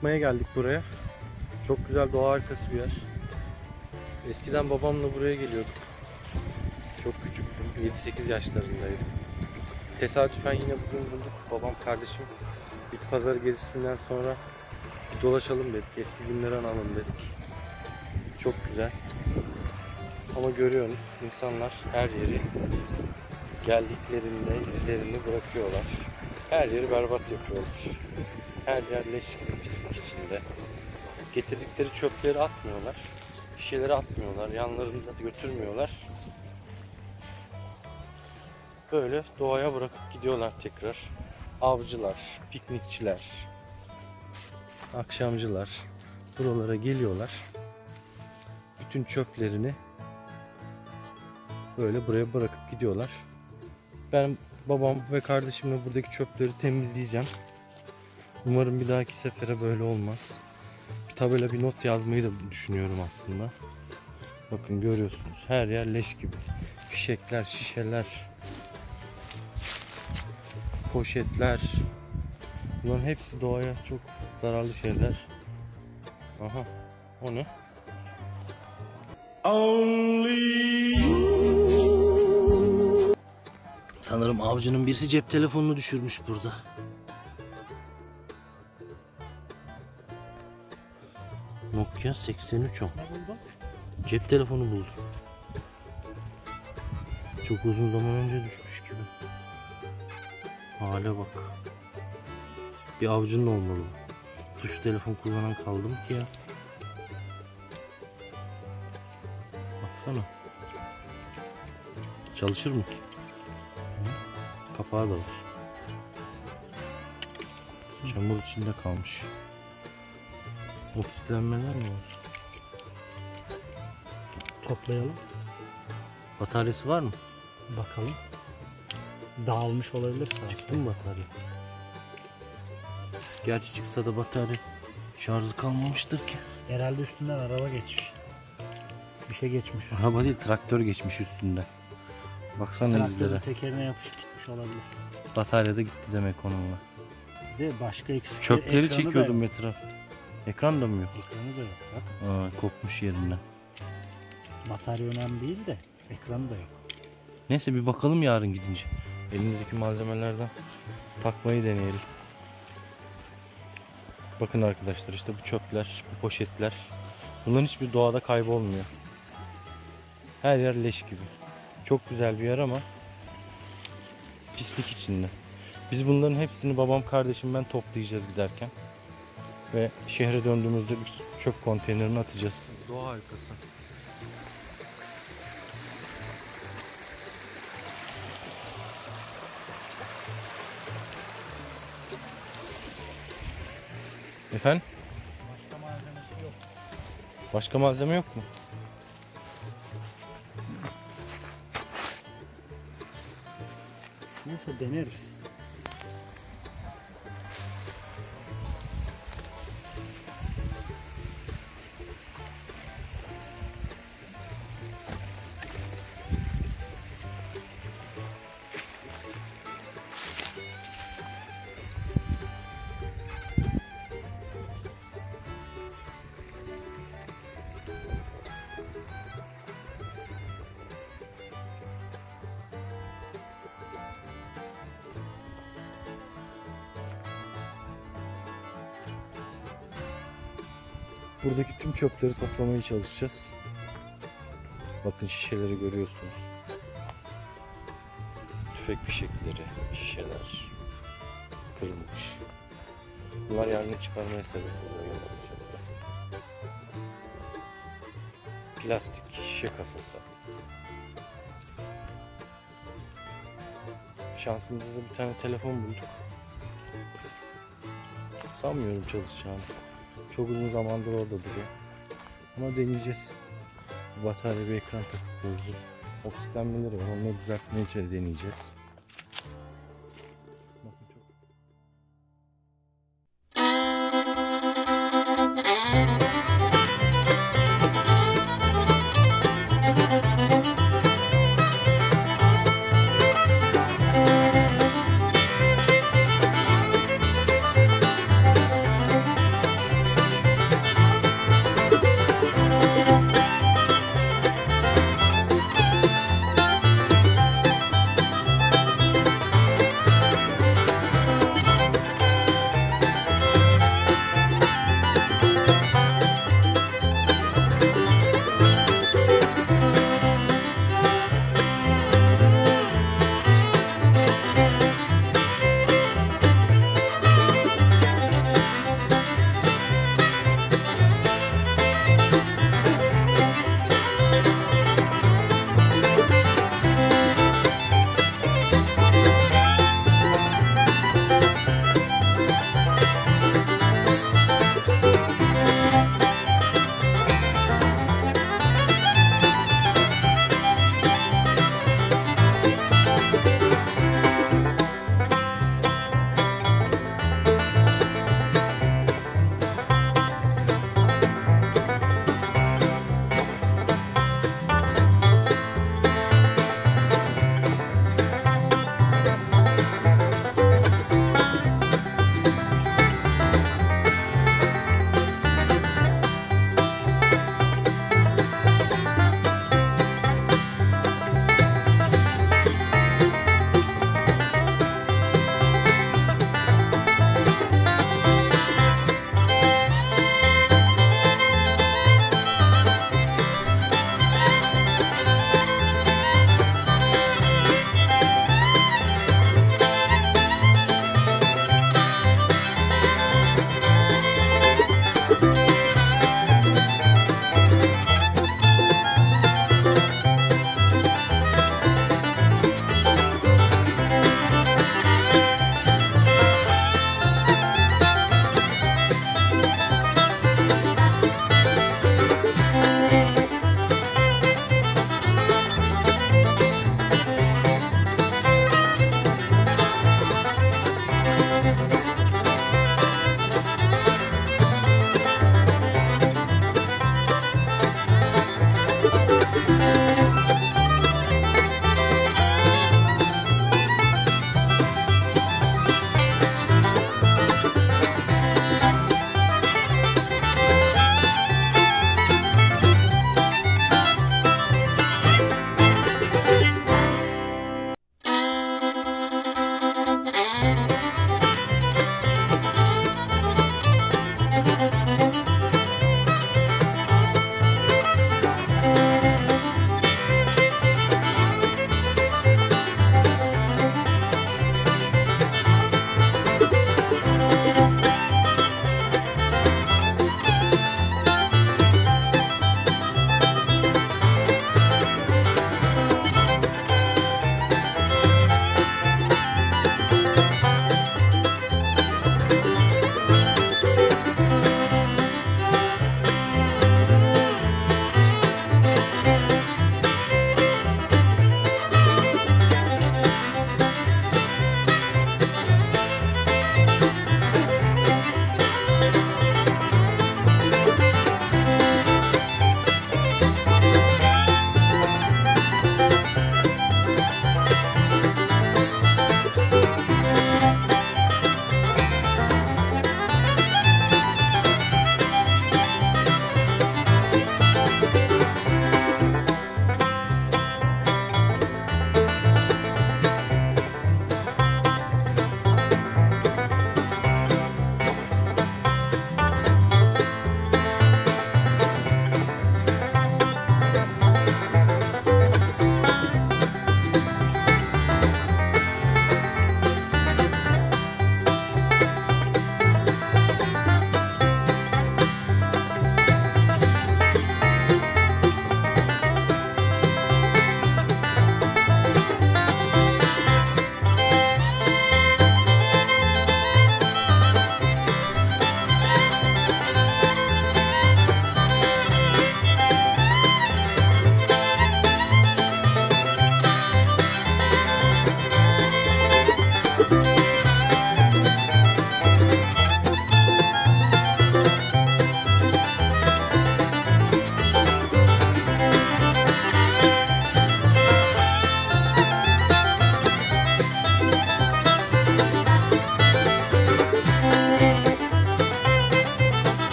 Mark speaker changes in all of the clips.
Speaker 1: bakmaya geldik buraya. Çok güzel doğa harikası bir yer. Eskiden babamla buraya geliyorduk. Çok küçüktüm. 7-8 yaşlarındaydım. Tesadüfen yine bugün bulduk. Babam, kardeşim bir pazar gezisinden sonra bir dolaşalım dedik. Eski günleri analım dedik. Çok güzel. Ama görüyorsunuz insanlar her yeri geldiklerinde izlerini bırakıyorlar. Her yeri berbat yapıyorlar. Her yer leş gibi pislik içinde. Getirdikleri çöpleri atmıyorlar. Şişeleri atmıyorlar. Yanlarında götürmüyorlar. Böyle doğaya bırakıp gidiyorlar tekrar. Avcılar, piknikçiler, akşamcılar buralara geliyorlar. Bütün çöplerini böyle buraya bırakıp gidiyorlar. Ben babam ve kardeşimle buradaki çöpleri temizleyeceğim. Umarım bir dahaki sefere böyle olmaz. Bir tabela, bir not yazmayı da düşünüyorum aslında. Bakın görüyorsunuz her yer leş gibi. Fişekler, şişeler, poşetler. Bunların hepsi doğaya çok zararlı şeyler. Aha, o ne? Sanırım avcının birisi cep telefonunu düşürmüş burada. Nokia 8310. Cep telefonu buldum. Çok uzun zaman önce düşmüş gibi. Hale bak. Bir avcının olmalı. Tuş telefon kullanan kaldım ki ya. Baksana. Çalışır mı? Kapağı da var. Çamur içinde kalmış. Oksitlenmeler mi var?
Speaker 2: Toplayalım.
Speaker 1: Bataryası var mı?
Speaker 2: Bakalım. Dağılmış olabilir.
Speaker 1: Çıktı mı batarya? Gerçi çıksa da batarya şarjı kalmamıştır ki.
Speaker 2: Herhalde üstünden araba geçmiş. Bir şey geçmiş.
Speaker 1: Araba değil, traktör geçmiş üstünden. Baksana izlere.
Speaker 2: Traktörün tekerine yapışık gitmiş olabilir.
Speaker 1: Batarya da gitti demek onunla.
Speaker 2: Ve başka eksik.
Speaker 1: Çöpleri çekiyordum etraf. Ekran da mı yok?
Speaker 2: Ekranı da yok. Bak.
Speaker 1: Kopmuş yerinden.
Speaker 2: Batarya önemli değil de ekranı da yok.
Speaker 1: Neyse bir bakalım yarın gidince. Elimizdeki malzemelerden takmayı deneyelim. Bakın arkadaşlar, işte bu çöpler, bu poşetler. Bunların hiçbir doğada kaybolmuyor. Her yer leş gibi. Çok güzel bir yer ama pislik içinde. Biz bunların hepsini babam, kardeşim, ben toplayacağız giderken. Ve şehre döndüğümüzde bir çöp konteynerine atacağız. Doğa harikası. Efendim?
Speaker 2: Başka malzemesi yok.
Speaker 1: Başka malzeme yok mu?
Speaker 2: Neyse deneriz.
Speaker 1: Buradaki tüm çöpleri toplamaya çalışacağız. Bakın şişeleri görüyorsunuz. Tüfek fişekleri, şişeler kırılmış. Bunlar yangın çıkarmaya sebep oluyor. Plastik şişe kasası. Şansımızda bir tane telefon bulduk. Sanmıyorum çalışacağını. Çok uzun zamandır orada duruyor. Ama deneyeceğiz. Bir batarya, bir ekran takıp göreceğiz. Oksitlenmeleri var. Onları düzeltmeye deneyeceğiz. Bakın çok...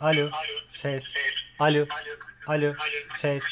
Speaker 2: Alo. Ses. Alo. Alo. Ses.